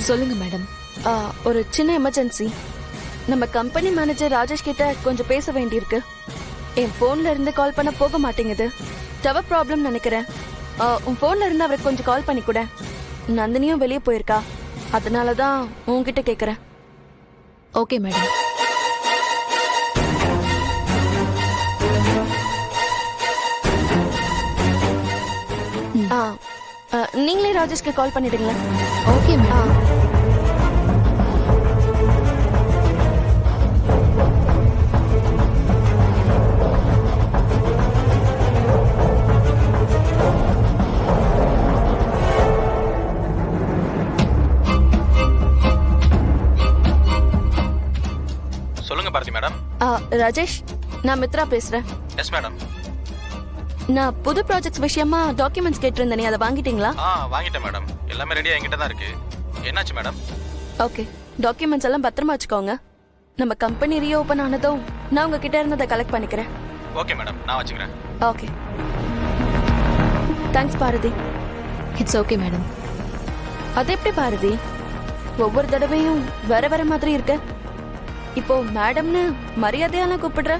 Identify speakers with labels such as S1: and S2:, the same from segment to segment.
S1: சொல்லுங்க மேடம்.
S2: ஒரு சின்ன எமர்ஜென்சி. நம்ம கம்பெனி மேனேஜர் ராஜேஷ் கிட்ட கொஞ்சம் பேச வேண்டியிருக்கு. என் போன்ல இருந்து கால் பண்ண போக மாட்டேங்குது. டவர் ப்ராப்ளம் நினைக்கிறேன். உன் போன்ல இருந்து அவருக்கு கொஞ்சம் கால் பண்ணி கூட. நந்தினியும் வெளியே போயிருக்கா, அதனாலதான் உன்கிட்ட கேக்குறேன்.
S1: Okay madam.
S2: நீங்களே ராஜேஷ்க்கு கால் பண்ணிடுங்களேன்.
S1: Okay madam.
S3: சொல்லுங்க பாரதி மேடம்.
S2: ராஜேஷ், நான் மித்ரா பேசுறேன்.
S3: Yes madam.
S2: நான் புது ப்ராஜெக்ட்ஸ் விஷயமா டாக்குமெண்ட்ஸ் கேட்டிருந்தேனே, அதை வாங்கிட்டீங்களா?
S3: வாங்கிட்டேன் மேடம். எல்லாமே ரெடியா என்கிட்ட தான் இருக்கு. என்னாச்சு மேடம்?
S2: ஓகே, டாக்குமெண்ட்ஸ் எல்லாம் பத்திரமா வச்சுக்கோங்க. நம்ம கம்பெனி ரீஓபன் ஆனதும் நான் உங்ககிட்ட இருந்ததை கலெக்ட் பண்ணிக்கிறேன்.
S3: ஓகே மேடம், நான் வச்சுக்கிறேன்.
S2: Okay, thanks Bharathi.
S1: It's okay madam.
S2: அது எப்படி பாரதி, ஒவ்வொரு தடவையும் வேற வேற மாதிரி இருக்க? இப்போ மேடம்னு மரியாதையால கூப்பிடுற?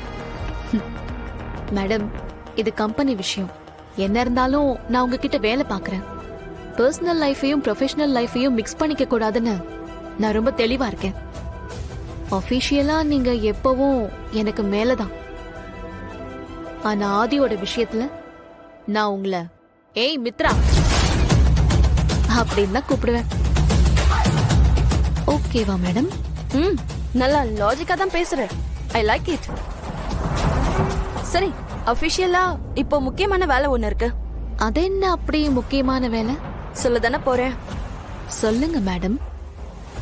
S1: மேடம், இது கம்பெனி விஷயம். என்ன இருந்தாலும் நான் உங்ககிட்ட வேலை பார்க்கறேன். பர்சனல் லைஃபையும் ப்ரொஃபஷனல் லைஃபையும் மிக்ஸ் பண்ணிக்க கூடாதுன்னு நான் ரொம்ப தெளிவா இருக்கேன். ஆபீஷியலா நீங்க எப்பவும் எனக்கு மேலதான். ஆனா ஆதியோட விஷயத்துல நான் உங்களை ஏய் மித்ரா அப்படின்னு தான் கூப்பிடுவேன். ஓகேவா மேடம்?
S2: நல்லா லாஜிக்கா தான் பேசுற. I like it. சரி, அபிஷியலா இப்போ முக்கியமான வேலை ஒண்ணு இருக்கு.
S1: அது என்ன அப்படி முக்கியமான வேலை?
S2: சொல்லதானே போறேன்.
S1: சொல்லுங்க மேடம்.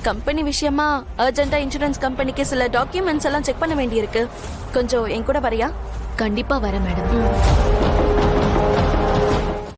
S2: கம்பெனி விஷயமா அர்ஜென்ட்டா இன்சூரன்ஸ் கம்பெனிக்கு சில டாக்குமெண்ட்ஸ் எல்லாம் செக் பண்ண வேண்டியிருக்கு. கொஞ்சம் என் கூட வரியா?
S1: கண்டிப்பா வரேன் மேடம்.